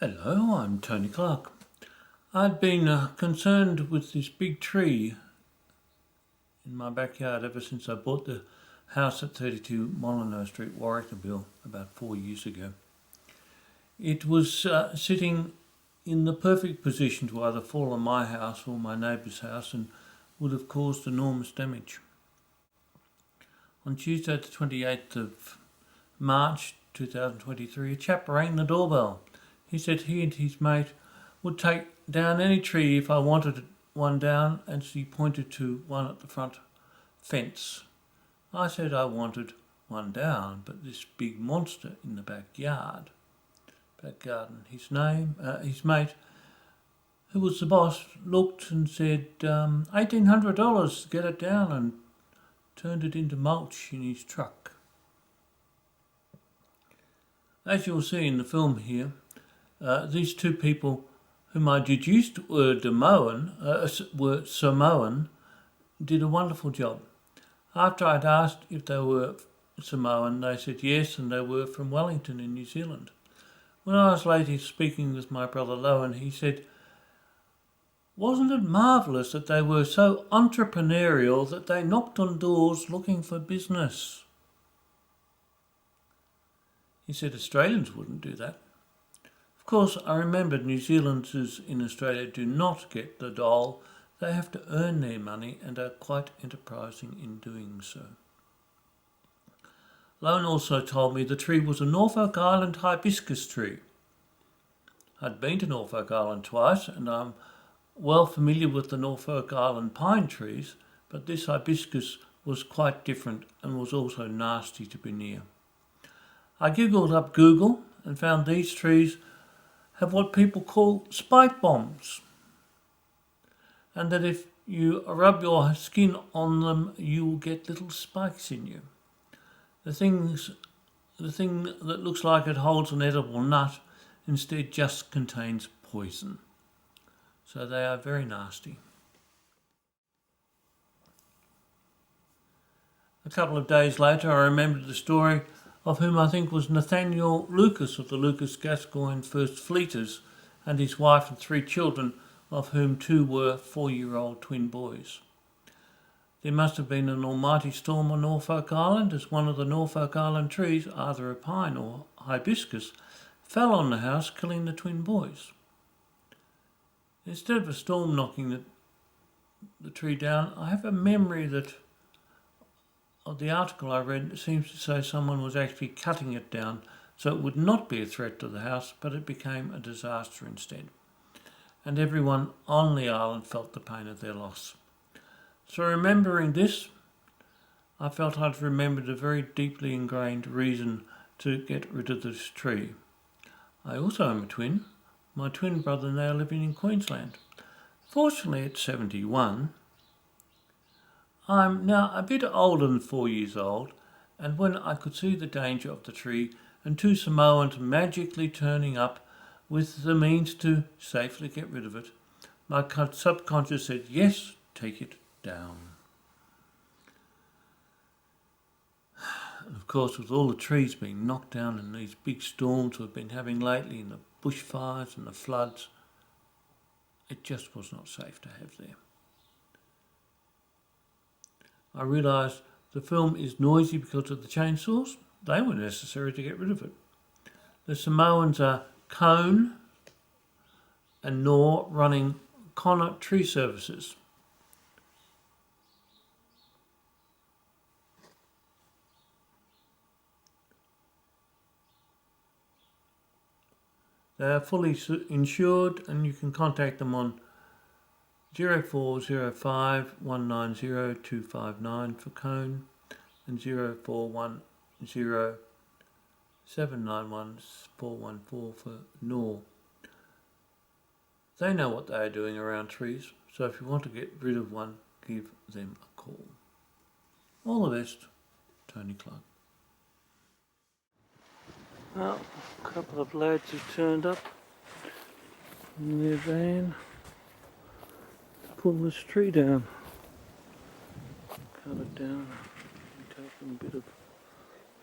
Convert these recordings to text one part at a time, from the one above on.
Hello, I'm Tony Clark. I'd been concerned with this big tree in my backyard ever since I bought the house at 32 Molyneaux Street, Warracknabeal, about 4 years ago. It was sitting in the perfect position to either fall on my house or my neighbour's house and would have caused enormous damage. On Tuesday the 28th of March 2023, a chap rang the doorbell. He said he and his mate would take down any tree if I wanted one down, and he pointed to one at the front fence. I said I wanted one down, but this big monster in the back garden. His mate, who was the boss, looked and said, $1,800 to get it down, and turned it into mulch in his truck. As you'll see in the film here, these two people whom I deduced were Somoan, did a wonderful job. After I'd asked if they were Samoan, they said yes, and they were from Wellington in New Zealand. When I was later speaking with my brother Lowen, he said, "Wasn't it marvellous that they were so entrepreneurial that they knocked on doors looking for business?" He said Australians wouldn't do that. Of course, I remembered New Zealanders in Australia do not get the dole. They have to earn their money and are quite enterprising in doing so. Lowen also told me the tree was a Norfolk Island Hibiscus tree. I'd been to Norfolk Island twice, and I'm well familiar with the Norfolk Island pine trees, but this hibiscus was quite different and was also nasty to be near. I googled up Google and found these trees have what people call spike bombs, and that if you rub your skin on them, you will get little spikes in you. The thing that looks like it holds an edible nut instead just contains poison. So they are very nasty. A couple of days later, I remembered the story of whom I think was Nathaniel Lucas of the Lucas Gascoigne First Fleeters, and his wife and 3 children, of whom 2 were 4-year-old twin boys. There must have been an almighty storm on Norfolk Island, as one of the Norfolk Island trees, either a pine or hibiscus, fell on the house, killing the twin boys. Instead of a storm knocking the tree down, I have a memory that of the article I read, it seems to say someone was actually cutting it down so it would not be a threat to the house, but it became a disaster instead. And everyone on the island felt the pain of their loss. So remembering this, I felt I'd remembered a very deeply ingrained reason to get rid of this tree. I also am a twin. My twin brother now living in Queensland. Fortunately at 71, I'm now a bit older than 4 years old, and when I could see the danger of the tree and 2 Samoans magically turning up with the means to safely get rid of it, my subconscious said, yes, take it down. And of course, with all the trees being knocked down in these big storms we've been having lately, and the bushfires and the floods, it just was not safe to have there. I realised the film is noisy because of the chainsaws. They were necessary to get rid of it. The Samoans are Cone and Nor running Connor Tree Services. They are fully insured, and you can contact them on 0405 190 259 for Cone and 0410 791 414 for Nor. They know what they are doing around trees, so if you want to get rid of one, give them a call. All the best, Tony Clark. Well, a couple of lads have turned up in their van to pull this tree down. Cut it down and take a bit of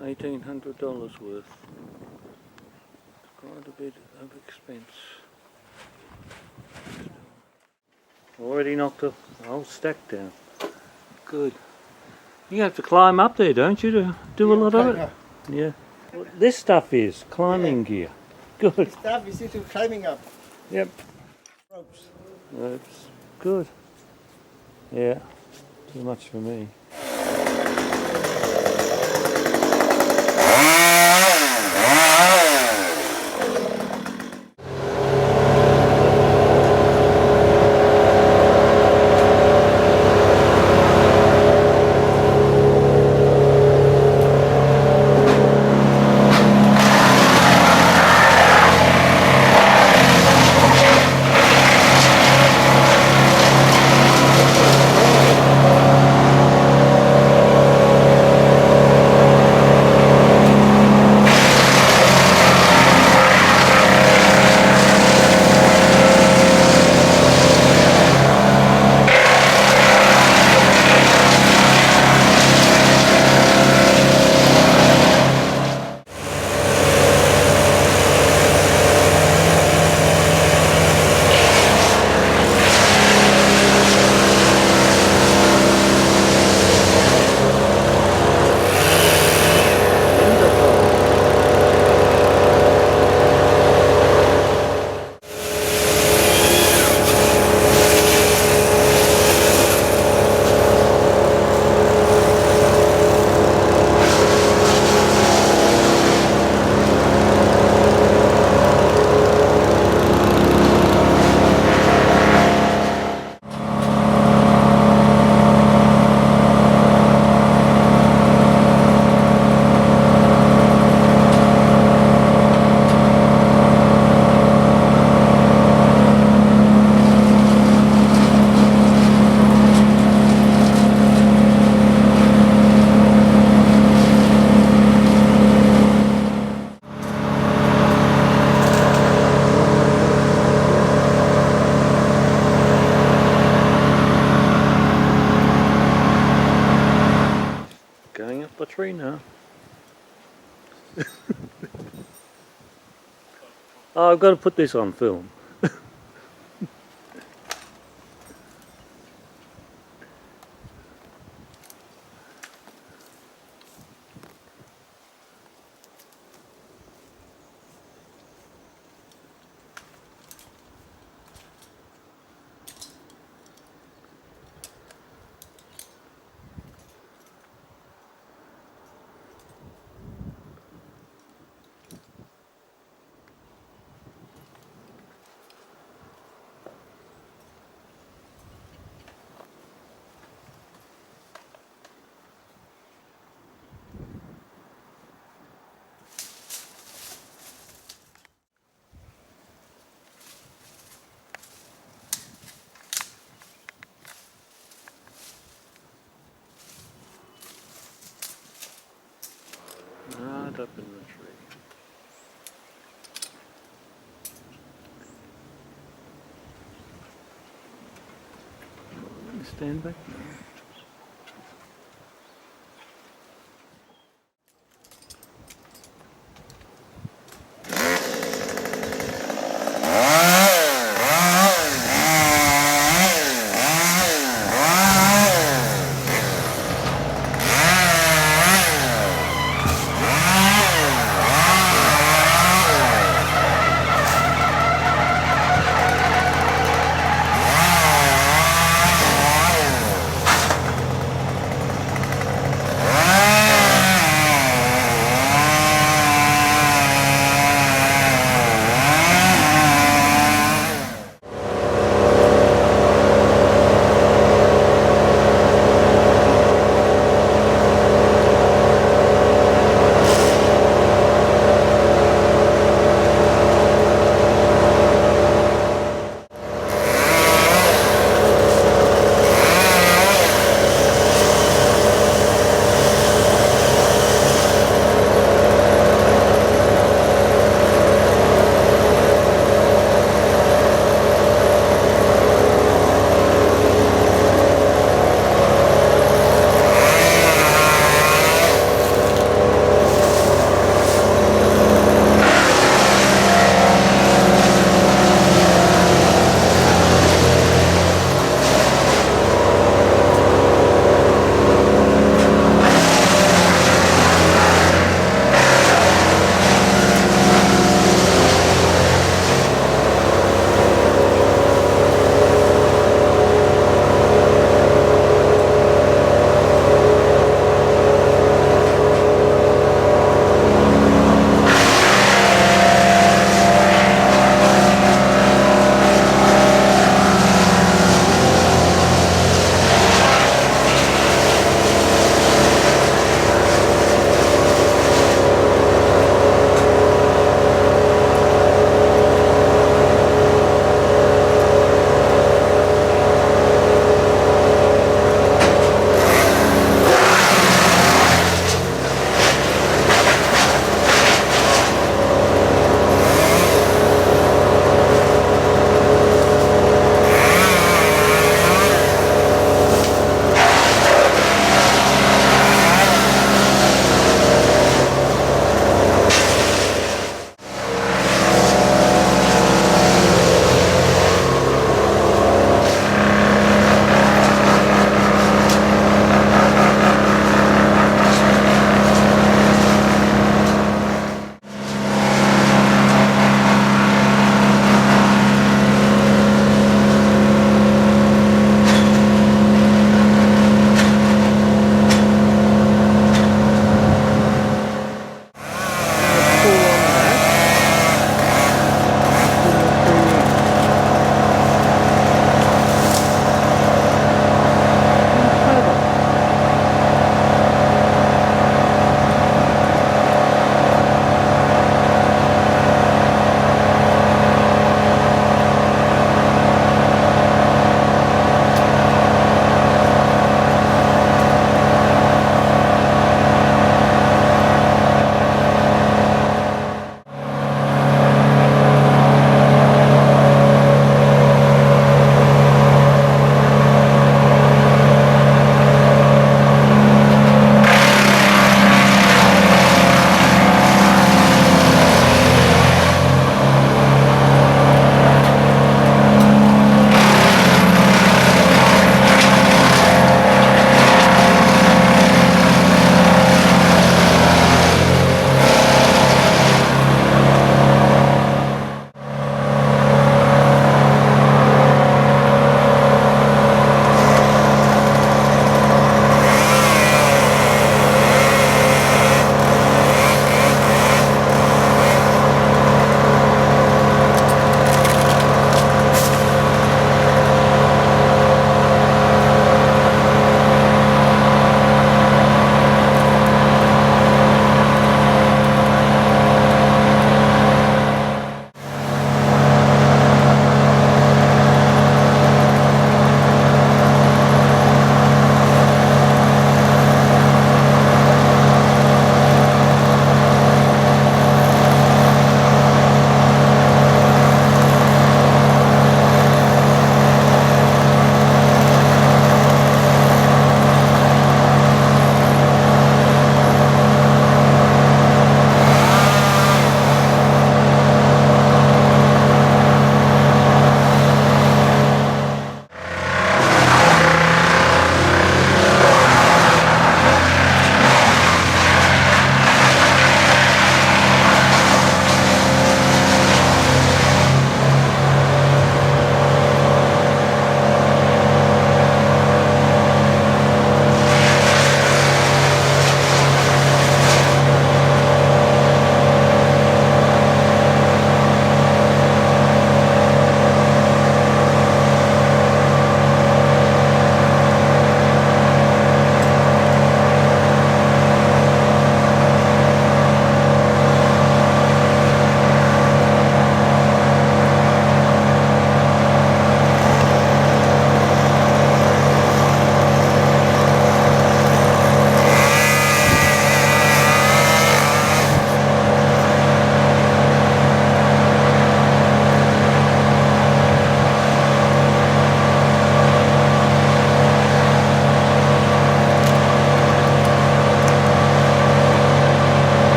$1,800 worth. quite a bit of expense. Already knocked a whole stack down. Good. You have to climb up there, don't you, to do a lot of it? Yeah. Well, this stuff is climbing gear. Good. This stuff is to climbing up. Yep. Ropes. That's good. Yeah. Too much for me. The tree now. Oh, I've got to put this on film. Right up in the tree. Stand back now.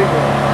doorbell.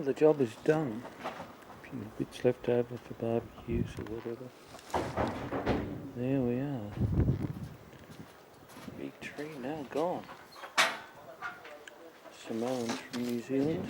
The job is done. A few bits left over for barbecues or whatever. There we are. Big tree now gone. Samoans from New Zealand.